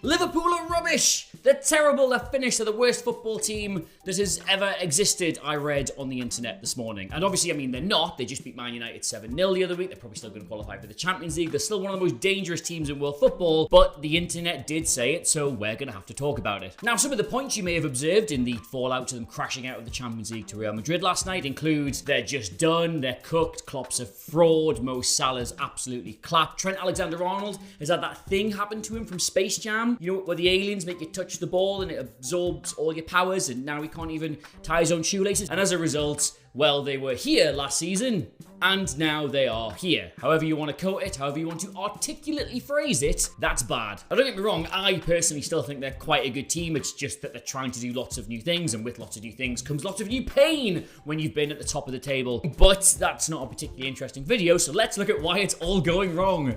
Liverpool are rubbish! They're terrible, they're finished, they're the worst football team that has ever existed, I read on the internet this morning. And obviously, I mean, they're not. They just beat Man United 7-0 the other week. They're probably still going to qualify for the Champions League. They're still one of the most dangerous teams in world football, but the internet did say it, so we're going to have to talk about it. Now, some of the points you may have observed in the fallout to them crashing out of the Champions League to Real Madrid last night include they're just done, they're cooked, Klopp's a fraud, Mo Salah's absolutely clapped. Trent Alexander-Arnold has had that thing happen to him from Space Jam, you know, where the aliens make you touch the ball and it absorbs all your powers, and now he can't even tie his own shoelaces. And as a result, well, they were here last season, and now they are here. However you want to quote it, however you want to articulately phrase it, that's bad. Now, don't get me wrong, I personally still think they're quite a good team. It's just that they're trying to do lots of new things, and with lots of new things comes lots of new pain when you've been at the top of the table. But that's not a particularly interesting video, so let's look at why it's all going wrong.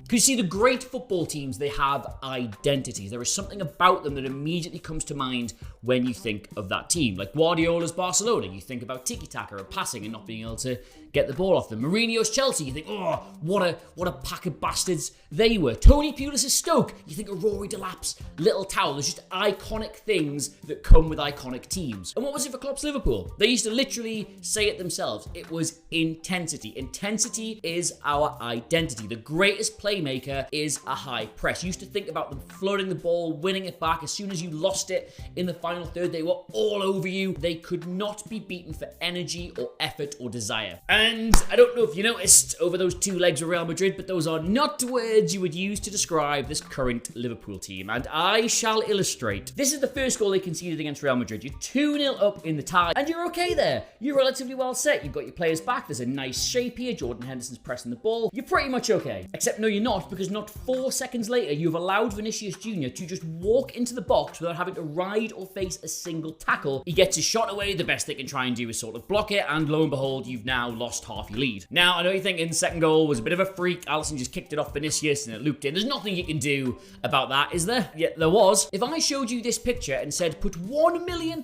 Because you see, the great football teams, they have identities. There is something about them that immediately comes to mind when you think of that team. Like Guardiola's Barcelona, you think about tiki-taka and passing and not being able to get the ball off them. Mourinho's Chelsea, you think, oh, what a pack of bastards they were. Tony Pulis' Stoke, you think of Rory Delap's Little Towel. There's just iconic things that come with iconic teams. And what was it for Klopp's Liverpool? They used to literally say it themselves. It was intensity. Intensity is our identity. The greatest playmaker is a high press. You used to think about them floating the ball, winning it back. As soon as you lost it in the final third, they were all over you. They could not be beaten for energy or effort or desire. And I don't know if you noticed over those two legs of Real Madrid, but those are not words you would use to describe this current Liverpool team. And I shall illustrate. This is the first goal they conceded against Real Madrid. You're 2-0 up in the tie, and you're okay there. You're relatively well set. You've got your players back. There's a nice shape here. Jordan Henderson's pressing the ball. You're pretty much okay. Except no, you're not, because not 4 seconds later, you've allowed Vinicius Jr. to just walk into the box without having to ride or face a single tackle. He gets his shot away. The best they can try and do is sort of block it, and lo and behold, you've now lost half your lead. Now, I know you're thinking the second goal was a bit of a freak. Alisson just kicked it off Vinicius and it looped in. There's nothing you can do about that, is there? Yeah, there was. If I showed you this picture and said, put £1 million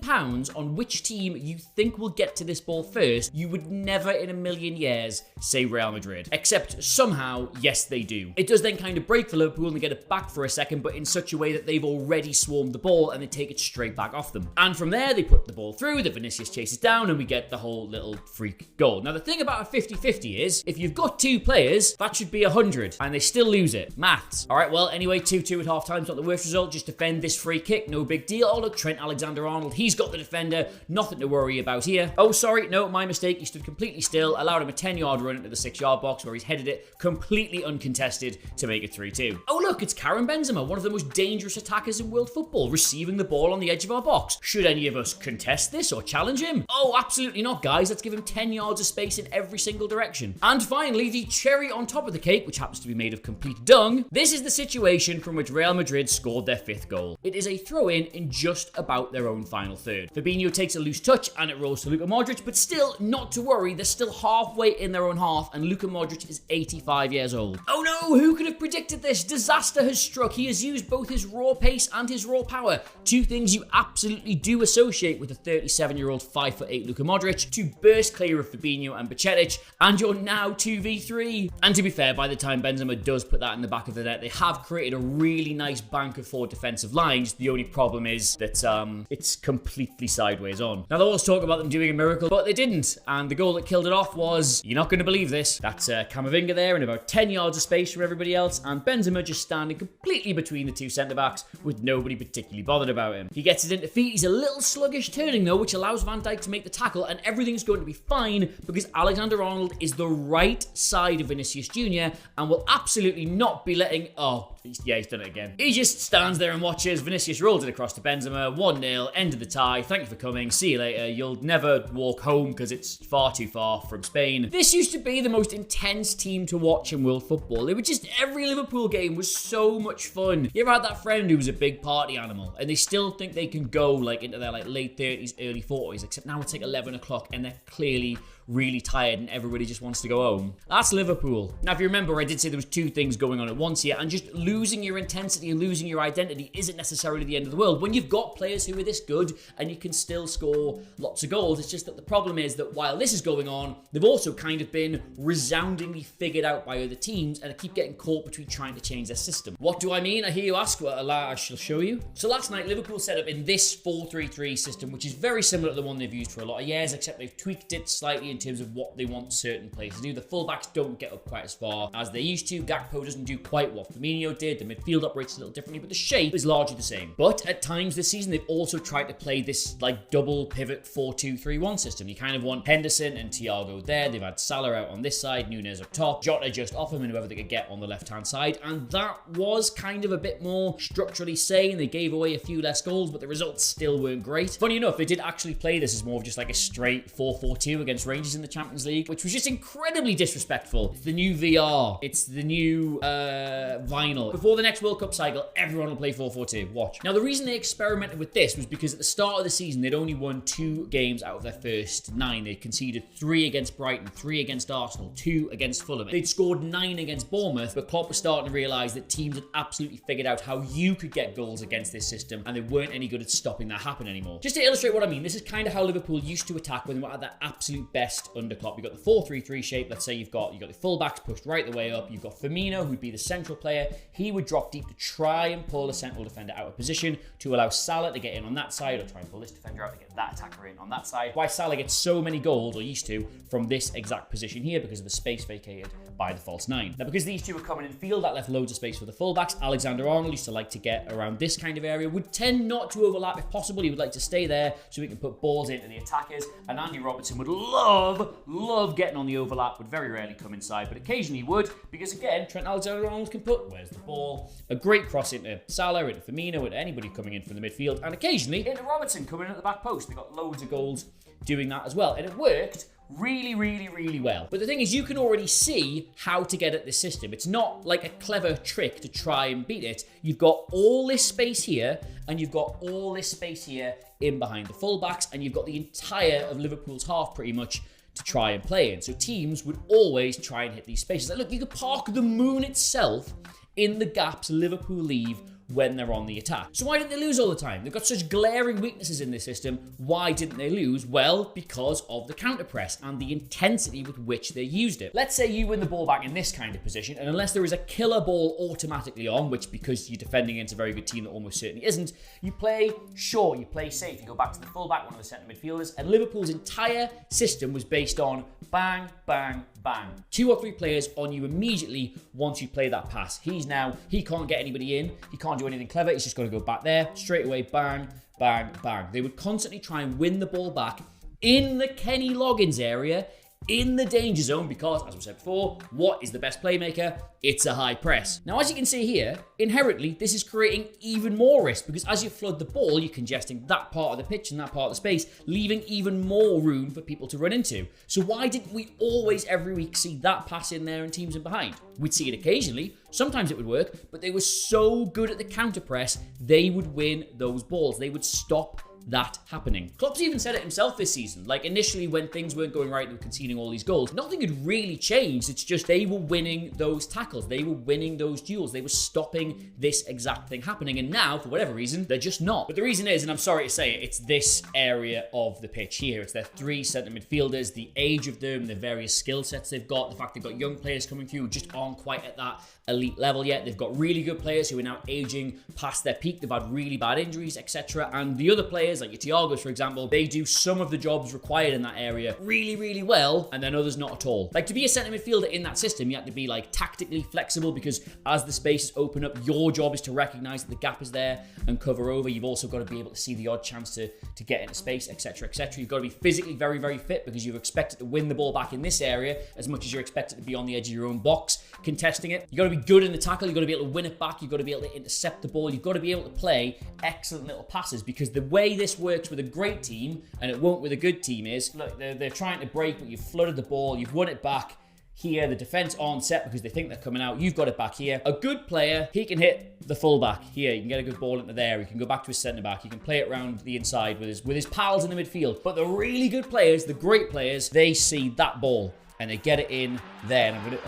on which team you think will get to this ball first, you would never in a million years say Real Madrid. Except somehow, yes, they do. It does then kind of break for Liverpool and they get it back for a second, but in such a way that they've already swarmed the ball and they take it straight back off them. And from there, they put the ball through, the Vinicius chases down, and we get the whole little freak goal. Now, the thing about a 50-50 is, if you've got two players, that should be 100, and they still lose it. Maths. All right, well, anyway, 2-2 at half-time's not the worst result. Just defend this free kick, no big deal. Oh, look, Trent Alexander-Arnold, he's got the defender. Nothing to worry about here. Oh, sorry, no, my mistake. He stood completely still, allowed him a 10-yard run into the 6-yard box where he's headed it completely uncontested to make it 3-2. Oh, look, it's Karim Benzema, one of the most dangerous attackers in world football, receiving the ball on the edge of our box. Should any of us contest this or challenge him? Oh, absolutely not, guys. Let's give him 10 yards of space in every single direction. And finally, the cherry on top of the cake, which happens to be made of complete dung. This is the situation from which Real Madrid scored their 5th goal. It is a throw-in in just about their own final third. Fabinho takes a loose touch and it rolls to Luka Modric, but still, not to worry, they're still halfway in their own half and Luka Modric is 85 years old. Oh no, who could have predicted this? Disaster has struck. He has used both his raw pace and his raw power, two things you absolutely do associate with a 37-year-old 5'8" Luka Modric, to burst clear of Fabinho and Baccetic, and you're now 2v3. And to be fair, by the time Benzema does put that in the back of the net, they have created a really nice bank of 4 defensive lines. The only problem is that it's completely sideways on. Now, there was talk about them doing a miracle, but they didn't. And the goal that killed it off was, you're not going to believe this, that's Camavinga there in about 10 yards of space from everybody else, and Benzema just standing completely between the two centre-backs with nobody particularly bothered about him. He gets it into feet. He's a little sluggish turning though, which allows Van Dijk to make the tackle, and everything's going to be fine because Alexander-Arnold is the right side of Vinicius Jr. and will absolutely not be letting... Oh, yeah, he's done it again. He just stands there and watches. Vinicius rolls it across to Benzema. 1-0, end of the tie. Thank you for coming. See you later. You'll never walk home because it's far too far from Spain. This used to be the most intense team to watch in world football. It was just, every Liverpool game was so much fun. You ever had that friend who was a big party animal and they still think they can go like into their like late 30s, early 40s, except now it's like 11 o'clock and they're clearly really tired and everybody just wants to go home. That's Liverpool. Now, if you remember, I did say there was two things going on at once here, and just losing your intensity and losing your identity isn't necessarily the end of the world. When you've got players who are this good and you can still score lots of goals, it's just that the problem is that while this is going on, they've also kind of been resoundingly figured out by other teams and they keep getting caught between trying to change their system. What do I mean? I hear you ask. Well, I shall show you. So last night, Liverpool set up in this 4-3-3 system, which is very similar to the one they've used for a lot of years, except they've tweaked it slightly in terms of what they want certain players to do. The fullbacks don't get up quite as far as they used to. Gakpo doesn't do quite what Firmino did. The midfield operates a little differently, but the shape is largely the same. But at times this season, they've also tried to play this like double pivot 4-2-3-1 system. You kind of want Henderson and Thiago there. They've had Salah out on this side, Nunez up top, Jota just off him, and whoever they could get on the left-hand side. And that was kind of a bit more structurally sane. They gave away a few less goals, but the results still weren't great. Funny enough, they did actually play this as more of just like a straight 4-4-2 against Rangers in the Champions League, which was just incredibly disrespectful. It's the new VR. It's the new vinyl. Before the next World Cup cycle, everyone will play 4-4-2. Watch. Now, the reason they experimented with this was because at the start of the season, they'd only won 2 games out of their first 9. They conceded 3 against Brighton, 3 against Arsenal, 2 against Fulham. They'd scored 9 against Bournemouth, but Klopp was starting to realise that teams had absolutely figured out how you could get goals against this system, and they weren't any good at stopping that happen anymore. Just to illustrate what I mean, this is kind of how Liverpool used to attack when they were at their absolute best under Klopp. You've got the 4-3-3 shape. Let's say you've got the fullbacks pushed right the way up. You've got Firmino, who'd be the central player. He would drop deep to try and pull a central defender out of position to allow Salah to get in on that side, or try and pull this defender out to get that attacker in on that side. Why Salah gets so many goals, or used to, from this exact position here because of the space vacated by the false 9. Now, because these two were coming in field, that left loads of space for the fullbacks. Alexander-Arnold used to like to get around this kind of area, would tend not to overlap if possible. He would like to stay there so he can put balls into the attackers, and Andy Robertson would love getting on the overlap, would very rarely come inside, but occasionally would, because again, Trent Alexander-Arnold can put, where's the ball, a great cross into Salah, into Firmino, into anybody coming in from the midfield, and occasionally into Robertson coming in at the back post. They got loads of goals doing that as well, and it worked really well. But the thing is, you can already see how to get at this system. It's not like a clever trick to try and beat it. You've got all this space here, and you've got all this space here in behind the fullbacks, and you've got the entire of Liverpool's half pretty much to try and play in. So teams would always try and hit these spaces. Like, look, you could park the moon itself in the gaps Liverpool leave when they're on the attack. So why didn't they lose all the time? They've got such glaring weaknesses in this system. Why didn't they lose? Well, because of the counter press and the intensity with which they used it. Let's say you win the ball back in this kind of position, and unless there is a killer ball automatically on, which because you're defending against a very good team that almost certainly isn't, you play short, you play safe, you go back to the fullback, one of the centre midfielders, and Liverpool's entire system was based on bang, bang, bang. 2 or 3 players on you immediately once you play that pass. He can't get anybody in, he can't do anything clever, he's just got to go back there, straight away, bang, bang, bang. They would constantly try and win the ball back in the Kenny Loggins area, in the danger zone, because, as we said before, what is the best playmaker? It's a high press. Now, as you can see here, inherently, this is creating even more risk, because as you flood the ball, you're congesting that part of the pitch and that part of the space, leaving even more room for people to run into. So why didn't we always, every week, see that pass in there and teams in behind? We'd see it occasionally. Sometimes it would work, but they were so good at the counter press, they would win those balls. They would stop that happening. Klopp's even said it himself this season. Like, initially when things weren't going right, they were conceding all these goals. Nothing had really changed. It's just they were winning those tackles. They were winning those duels. They were stopping this exact thing happening. And now, for whatever reason, they're just not. But the reason is, and I'm sorry to say it, it's this area of the pitch here. It's their 3 centre midfielders, the age of them, the various skill sets they've got, the fact they've got young players coming through who just aren't quite at that elite level yet. They've got really good players who are now aging past their peak. They've had really bad injuries, etc. And the other players, like your Thiagos, for example, they do some of the jobs required in that area really well, and then others not at all. Like, to be a centre midfielder in that system, you have to be like tactically flexible, because as the spaces open up, your job is to recognise that the gap is there and cover over. You've also got to be able to see the odd chance to get into space, etc. You've got to be physically very fit, because you're expected to win the ball back in this area as much as you're expected to be on the edge of your own box contesting it. You've got to be good in the tackle. You've got to be able to win it back. You've got to be able to intercept the ball. You've got to be able to play excellent little passes, because the way this works with a great team, and it won't with a good team, is, look, they're trying to break, but you've flooded the ball, you've won it back, here. The defense aren't set because they think they're coming out. You've got it back here. A good player, he can hit the fullback here. You can get a good ball into there. He can go back to his centre back. He can play it around the inside with his pals in the midfield. But the really good players, the great players, they see that ball and they get it in there. And I'm gonna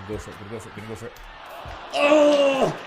go for it. Oh!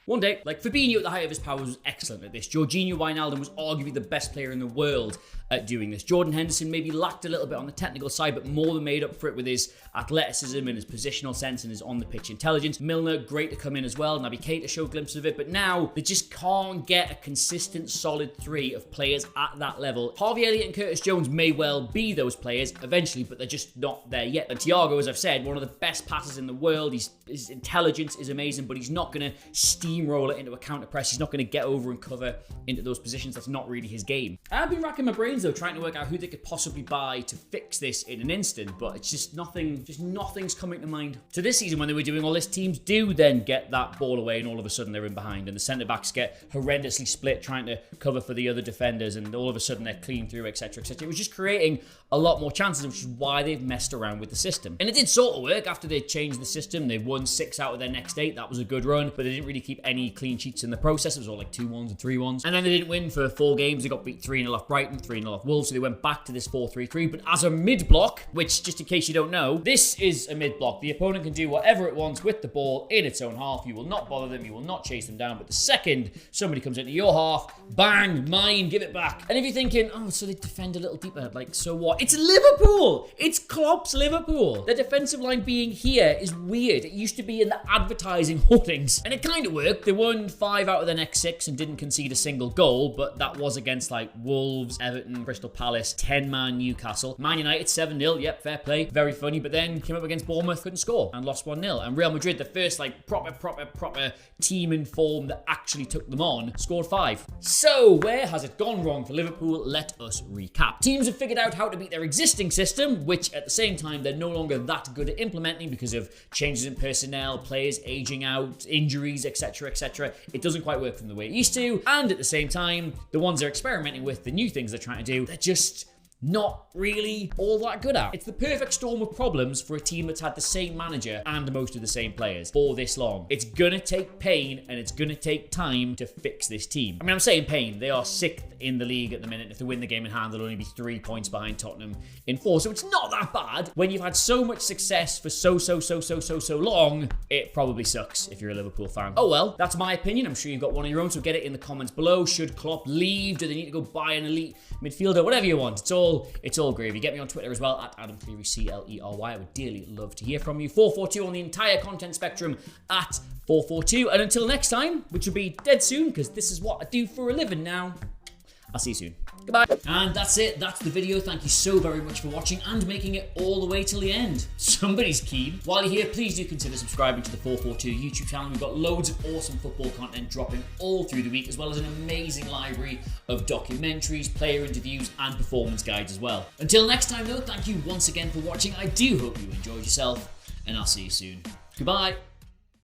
One day, like, Fabinho at the height of his powers was excellent at this. Jorginho Wijnaldum was arguably the best player in the world at doing this. Jordan Henderson maybe lacked a little bit on the technical side, but more than made up for it with his athleticism and his positional sense and his on-the-pitch intelligence. Milner, great to come in as well. Naby Keita showed glimpses of it, but now they just can't get a consistent, solid three of players at that level. Harvey Elliott and Curtis Jones may well be those players eventually, but they're just not there yet. And Thiago, as I've said, one of the best passers in the world. His intelligence is amazing, but he's not going to steamroll it into a counter press. He's not going to get over and cover into those positions. That's not really his game. I've been racking my brains though, trying to work out who they could possibly buy to fix this in an instant, but it's just nothing's coming to mind. So this season, when they were doing all this, teams do then get that ball away and all of a sudden they're in behind, and the centre backs get horrendously split trying to cover for the other defenders, and all of a sudden they're clean through, etc, etc. It was just creating a lot more chances, which is why they've messed around with the system. And it did sort of work after they changed the system. They won 6 out of their next 8. That was a good run, but they didn't really keep any clean sheets in the process. It was all like 2-1s and 3-1s. And then they didn't win for 4 games. They got beat 3-0 off Brighton, 3-0 off Wolves, so they went back to this 4-3-3. But as a mid-block, which, just in case you don't know, this is a mid-block. The opponent can do whatever it wants with the ball in its own half. You will not bother them. You will not chase them down. But the second somebody comes into your half, bang, mine, give it back. And if you're thinking, oh, so they defend a little deeper, like, so what? It's Liverpool! It's Klopp's Liverpool. The defensive line being here is weird. It used to be in the advertising hoardings. And it kind of worked. They won 5 out of their next 6 and didn't concede a single goal, but that was against like Wolves, Everton, Crystal Palace, 10-man Newcastle. Man United 7-0, yep, fair play, very funny, but then came up against Bournemouth, couldn't score, and lost 1-0. And Real Madrid, the first like proper team in form that actually took them on, scored 5. So where has it gone wrong for Liverpool? Let us recap. Teams have figured out how to beat their existing system, which at the same time they're no longer that good at implementing because of changes in personnel, players aging out, injuries, etc, etc. It doesn't quite work from the way it used to, and at the same time, the ones they're experimenting with, the new things they're trying to do, they're just not really all that good at. It's the perfect storm of problems for a team that's had the same manager and most of the same players for this long. It's gonna take pain and it's gonna take time to fix this team. I mean, I'm saying pain. They are 6th in the league at the minute. If they win the game in hand, they'll only be 3 points behind Tottenham in 4. So it's not that bad. When you've had so much success for so long, it probably sucks if you're a Liverpool fan. Oh well, that's my opinion. I'm sure you've got one of your own, so get it in the comments below. Should Klopp leave? Do they need to go buy an elite midfielder? Whatever you want. It's all gravy. Get me on Twitter as well at Adam Cleary, Clery. I would dearly love to hear from you. 442 on the entire content spectrum at 442. And until next time, which will be dead soon because this is what I do for a living now, I'll see you soon. Goodbye. And that's it. That's the video. Thank you so very much for watching and making it all the way till the end. Somebody's keen. While you're here, please do consider subscribing to the 442 YouTube channel. We've got loads of awesome football content dropping all through the week, as well as an amazing library of documentaries, player interviews, and performance guides as well. Until next time, though, thank you once again for watching. I do hope you enjoyed yourself, and I'll see you soon. Goodbye.